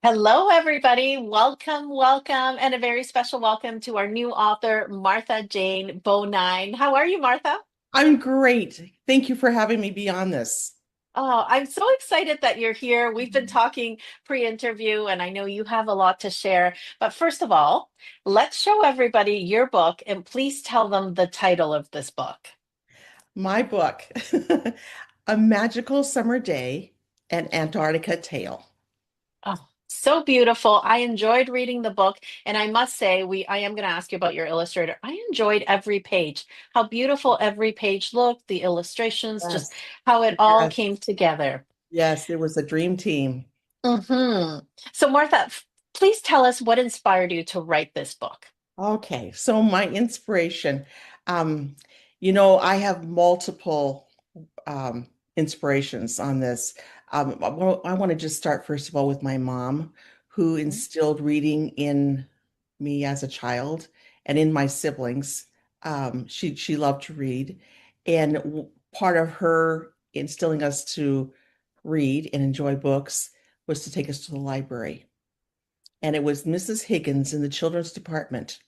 Hello, everybody. Welcome, welcome, and a very special welcome to our new author, Martha Jane Bonine. How are you, Martha? I'm great. Thank you for having me be on this. Oh, I'm so excited that you're here. We've been talking pre-interview, and I know you have a lot to share. But first of all, let's show everybody your book, and please tell them the title of this book. My book, A Magical Summer Day, an Antarctica Tale. Oh, so beautiful. I enjoyed reading the book, and I must say, I am going to ask you about your illustrator. I enjoyed every page. How beautiful every page looked, the illustrations, just Yes, how it all yes, came together. yes, it was a dream team. hmm So, Martha, please tell us what inspired you to write this book. Okay, so my inspiration, um, I have multiple inspirations on this. I want to just start first of all with my mom, who instilled reading in me as a child and in my siblings. She loved to read, and part of her instilling us to read and enjoy books was to take us to the library. And it was Mrs. Higgins in the children's department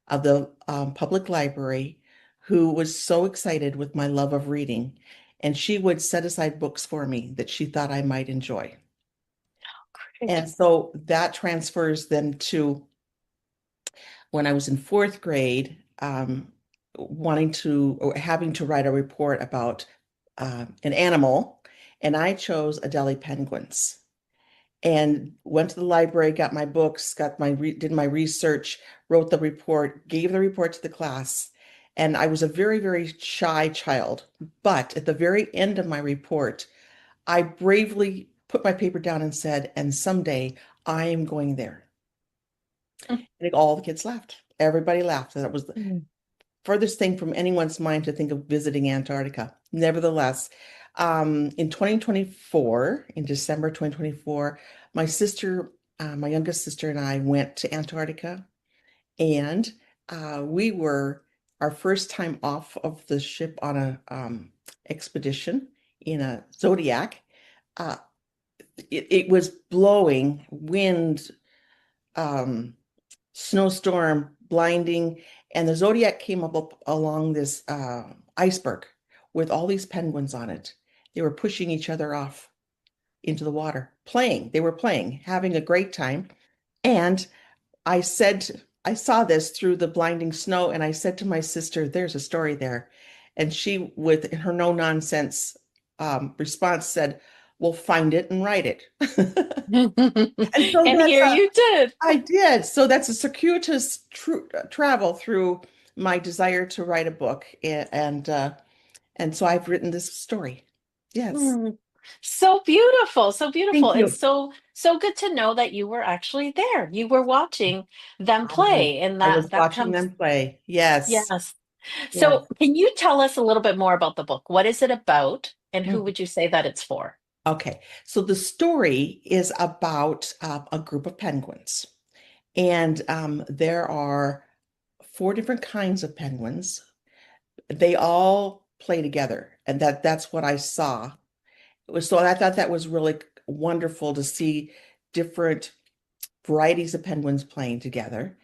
of the public library who was so excited with my love of reading. And she would set aside books for me that she thought I might enjoy. Great. And so that transfers then to when I was in fourth grade, wanting to or having to write a report about an animal. And I chose Adelie penguins and went to the library, got my books, did my research, wrote the report, gave the report to the class. And I was a very, very shy child. But at the very end of my report, I bravely put my paper down and said, and someday I am going there. And all the kids laughed. Everybody laughed. That was the Mhm. furthest thing from anyone's mind to think of visiting Antarctica. Nevertheless, in 2024, in December 2024, my youngest sister, and I went to Antarctica, and we were our first time off of the ship on a expedition in a Zodiac. Uh, it was blowing wind, um, snowstorm, blinding, and the Zodiac came up along this iceberg with all these penguins on it. They were pushing each other off into the water, playing. They were playing, having a great time. And I said, I saw this through the blinding snow, and I said to my sister, "There's a story there." And she, with her no nonsense response, said, "We'll find it and write it." And so And that's here you did. I did. So that's a circuitous travel through my desire to write a book, and so I've written this story. Yes. Mm. So beautiful, so beautiful, Thank and you. so good to know that you were actually there. You were watching them I was play, and I that was that watching comes, them play. Yes. yes. Yes. So, can you tell us a little bit more about the book? What is it about, and who Mhm. would you say that it's for? Okay. So the story is about a group of penguins, and there are four different kinds of penguins. They all play together, and that's what I saw. So I thought that was really wonderful to see different varieties of penguins playing together.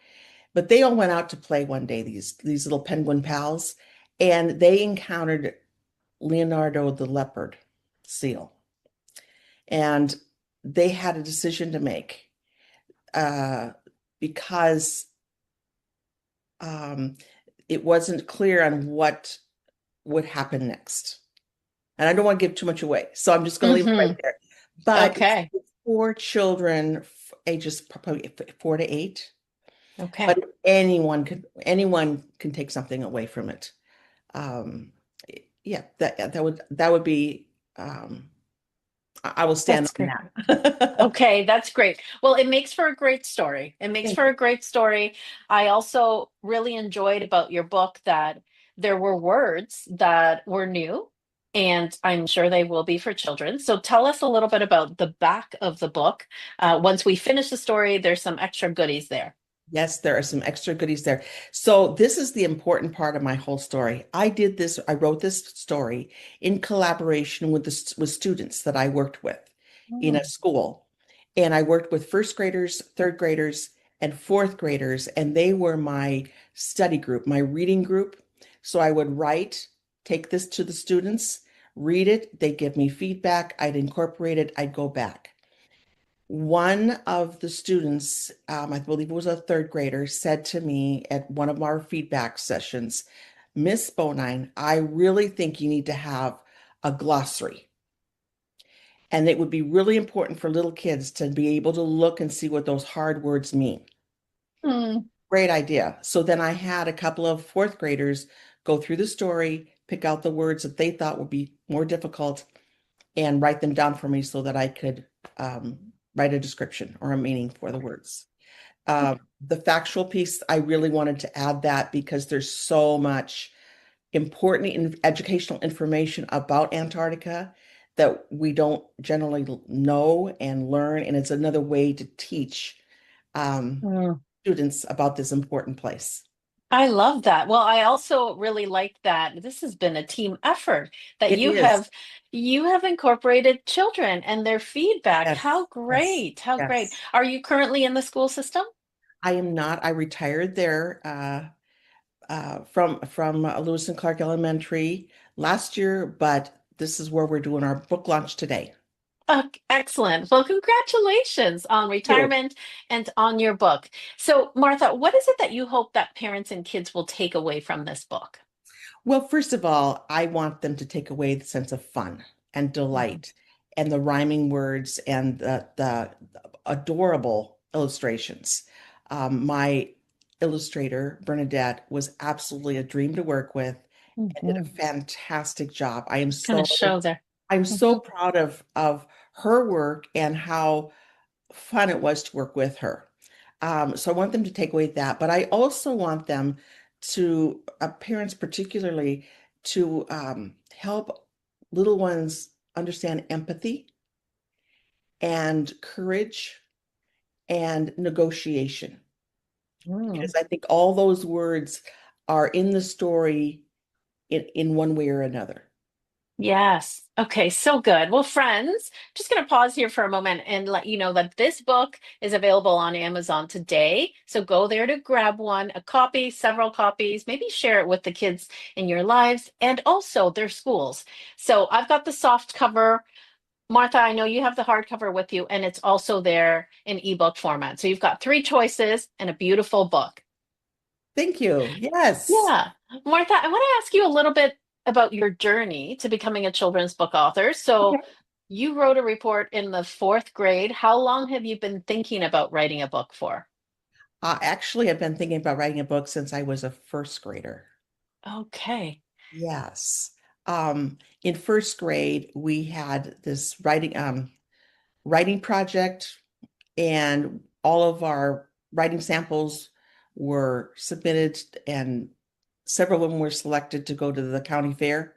But they all went out to play one day, these little penguin pals, and they encountered Leonardo the leopard seal. And they had a decision to make uh, because um, it wasn't clear on what would happen next. And I don't want to give too much away, so I'm just going to leave it right hmm there. But Okay. it's for children ages probably 4 to 8. Okay. But anyone can take something away from it. Um, yeah, that would be. I will stand That's on great. that. Okay, that's great. Well, it makes for a great story. It makes Thank for you. a great story. I also really enjoyed about your book that there were words that were new, and I'm sure they will be for children. So tell us a little bit about the back of the book. Once we finish the story, there's some extra goodies there. Yes, there are some extra goodies there. So this is the important part of my whole story. I wrote this story in collaboration with with students that I worked with in a Mm. school. And I worked with first graders, third graders, and fourth graders, and they were my study group, my reading group. So I would write, take this to the students, read it, they give me feedback, I'd incorporate it, I'd go back. One of the students, I believe it was a third grader, said to me at one of our feedback sessions, Miss Bonine, I really think you need to have a glossary. And it would be really important for little kids to be able to look and see what those hard words mean. Hmm. Great idea. So then I had a couple of fourth graders go through the story, pick out the words that they thought would be more difficult, and write them down for me so that I could write a description or a meaning for the words. The factual piece, I really wanted to add that because there's so much important educational information about Antarctica that we don't generally know and learn, and it's another way to teach um, Hmm. students about this important place. I love that. Well, I also really like that this has been a team effort that It is. you have incorporated children and their feedback. Yes, How yes, great. How great. yes. Are you currently in the school system? I am not. I retired there from Lewis and Clark Elementary last year, but this is where we're doing our book launch today. Oh, excellent. Well, congratulations on Thank you. retirement and on your book. So, Martha, what is it that you hope that parents and kids will take away from this book? Well, first of all, I want them to take away the sense of fun and Mhm. delight and the rhyming words and the adorable illustrations. My illustrator, Bernadette, was absolutely a dream to work with and did a Mhm. fantastic job. Kind of show there. I'm so Mhm. proud of her work and how fun it was to work with her. So I want them to take away that, but I also want them to, parents particularly, to help little ones understand empathy and courage and negotiation. Mm. Because I think all those words are in the story in one way or another. Yes. Okay, so good. Well, friends, just going to pause here for a moment and let you know that this book is available on Amazon today. So go there to grab one, a copy, several copies, maybe share it with the kids in your lives and also their schools. So I've got the soft cover. Martha, I know you have the hardcover with you, and it's also there in ebook format. So you've got three choices and a beautiful book. Thank you. Yes. Yeah. Martha, I want to ask you a little bit about your journey to becoming a children's book author. So Okay. you wrote a report in the fourth grade. How long have you been thinking about writing a book for? Actually, I've been thinking about writing a book since I was a first grader. Okay. Yes. In first grade, we had this writing project, and all of our writing samples were submitted, and several of them were selected to go to the county fair.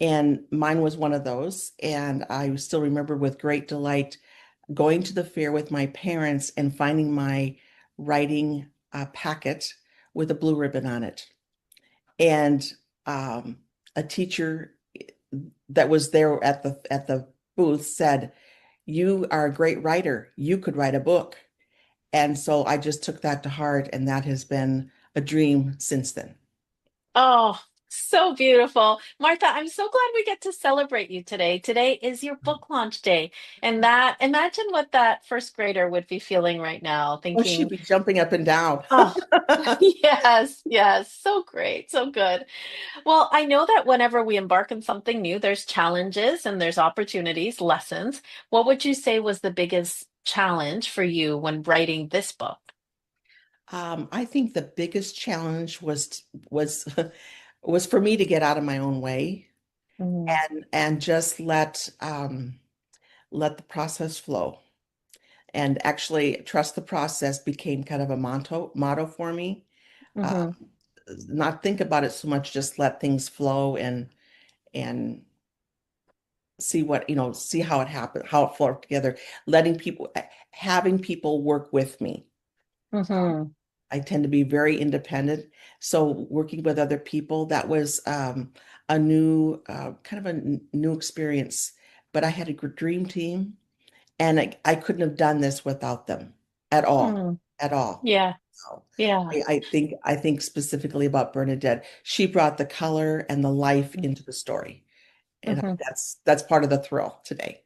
And mine was one of those. And I still remember with great delight going to the fair with my parents and finding my writing packet with a blue ribbon on it. And um, a teacher that was there at the booth said, "You are a great writer. You could write a book." And so I just took that to heart, and that has been a dream since then. Oh, so beautiful. Martha, I'm so glad we get to celebrate you today. Today is your book launch day. And that, imagine what that first grader would be feeling right now, Oh, she'd thinking, be jumping up and down. oh, yes, yes, so great, so good. Well, I know that whenever we embark on something new, there's challenges and there's opportunities, lessons. What would you say was the biggest challenge for you when writing this book? I think the biggest challenge was was for me to get out of my own way Mm. and just let the process flow. And actually trust the process became kind of a motto for me. Uh, Hmm. Not think about it so much, just let things flow and see what, see how it happened, how it flowed together, letting people, having people work with me. Hmm. I tend to be very independent. So working with other people, that was a new, kind of a new experience. But I had a dream team, And I couldn't have done this without them at all, Mm, at all. yeah, So yeah. I think specifically about Bernadette. She brought the color and the life into the story. And Mm-hmm. that's part of the thrill today.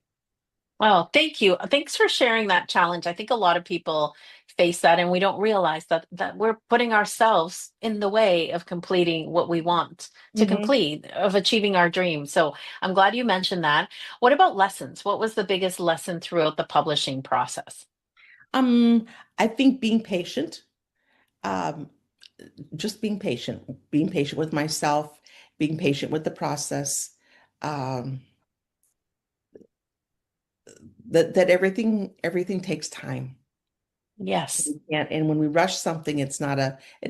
Well, thank you. Thanks for sharing that challenge. I think a lot of people face that and we don't realize that we're putting ourselves in the way of completing what we want to Hmm. complete, of achieving our dreams. So I'm glad you mentioned that. What about lessons? What was the biggest lesson throughout the publishing process? Um, I think being patient, um, just being patient with myself, being patient with the process, um, that everything takes time. Yes. And when we rush something, it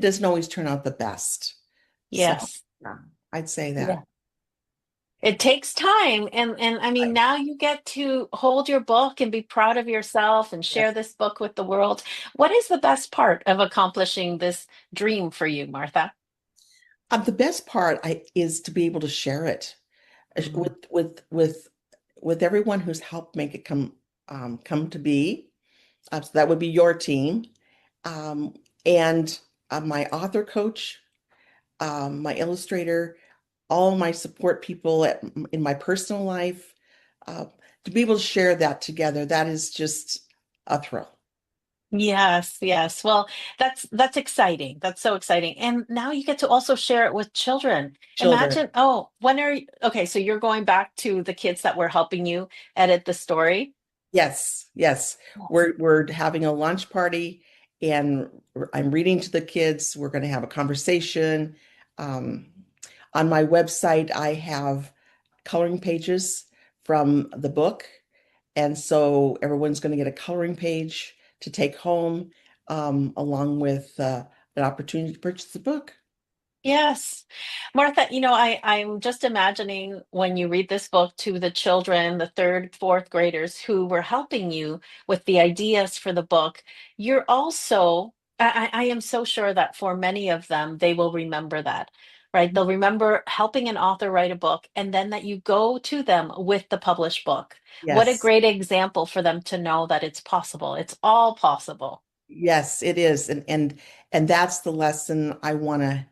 doesn't always turn out the best. So Yes. yeah, I'd say Yeah. that. It takes time and I mean Right. now you get to hold your book and be proud of yourself and share Yes. this book with the world. What is the best part of accomplishing this dream for you, Martha? The best part is to be able to share it Mm. with everyone who's helped make it come to be. So that would be your team, um, and my author coach, my illustrator, all my support people in my personal life. Uh, to be able to share that together, that is just a thrill. Yes, yes. Well, that's exciting. That's so exciting. And now you get to also share it with children. Children. Imagine, oh, when are you, okay, so you're going back to the kids that were helping you edit the story. Yes, yes. Yes. We're having a lunch party and I'm reading to the kids. We're going to have a conversation. Um, on my website, I have coloring pages from the book. And so everyone's going to get a coloring page to take home, along with an opportunity to purchase the book. Yes. Martha, I'm just imagining when you read this book to the children, the third, fourth graders who were helping you with the ideas for the book, you're also, I am so sure that for many of them, they will remember that, right? They'll remember helping an author write a book and then that you go to them with the published book. What a Yes. great example for them to know that it's possible. It's all possible. Yes, it is. And that's the lesson I want to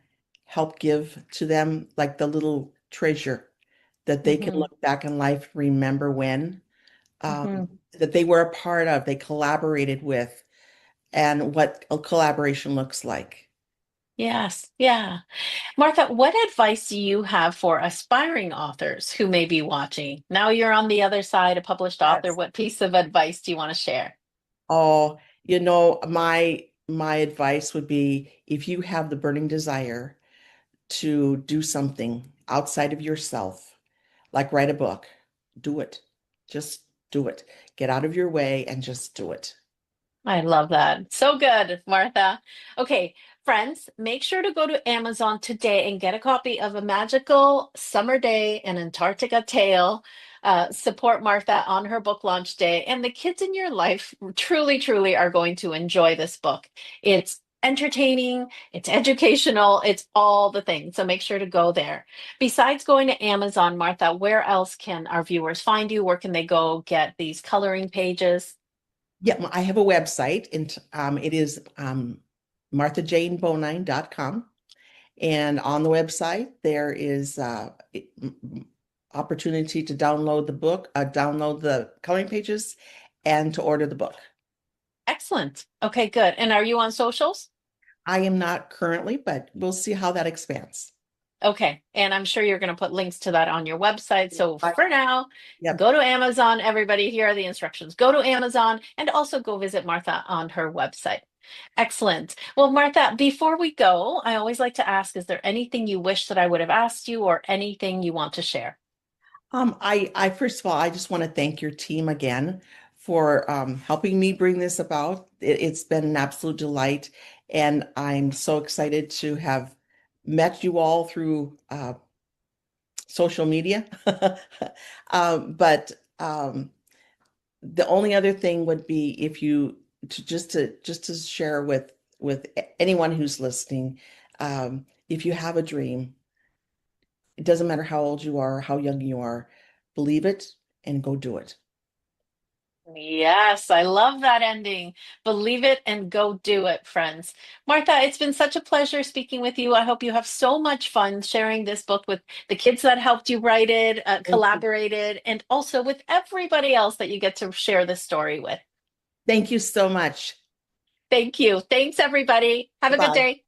help give to them, like the little treasure that they can Hmm. look back in life, remember Hmm. that they were a part of, they collaborated with, and what a collaboration looks like. Yes. Yeah. Martha, what advice do you have for aspiring authors who may be watching? Now you're on the other side, a published author. Yes. What piece of advice do you want to share? Oh, my advice would be if you have the burning desire to do something outside of yourself, like write a book, do it. Just do it. Get out of your way and just do it. I love that. So good, Martha. Okay, friends, make sure to go to Amazon today and get a copy of A Magical Summer Day and Antarctica Tale. Support Martha on her book launch day. And the kids in your life truly, truly are going to enjoy this book. It's entertaining, it's educational, it's all the things. So make sure to go there. Besides going to Amazon, Martha, where else can our viewers find you? Where can they go get these coloring pages? Yeah, I have a website, and it is marthajanebonine.com. And on the website, there is opportunity to download the book, download the coloring pages, and to order the book. Excellent. Okay, good. And are you on socials? I am not currently, but we'll see how that expands. Okay. And I'm sure you're going to put links to that on your website. So But, for now, yep. go to Amazon. Everybody, here are the instructions. Go to Amazon and also go visit Martha on her website. Excellent. Well, Martha, before we go, I always like to ask, is there anything you wish that I would have asked you or anything you want to share? I first of all, I just want to thank your team again for helping me bring this about. It's been an absolute delight, and I'm so excited to have met you all through social media. But the only other thing would be if you to share with anyone who's listening, if you have a dream, it doesn't matter how old you are, how young you are, believe it and go do it. Yes, I love that ending. Believe it and go do it, friends. Martha, it's been such a pleasure speaking with you. I hope you have so much fun sharing this book with the kids that helped you write it, Thank you. collaborated, and also with everybody else that you get to share this story with. Thank you so much. Thank you. Thanks, everybody. Have a good Bye-bye. day.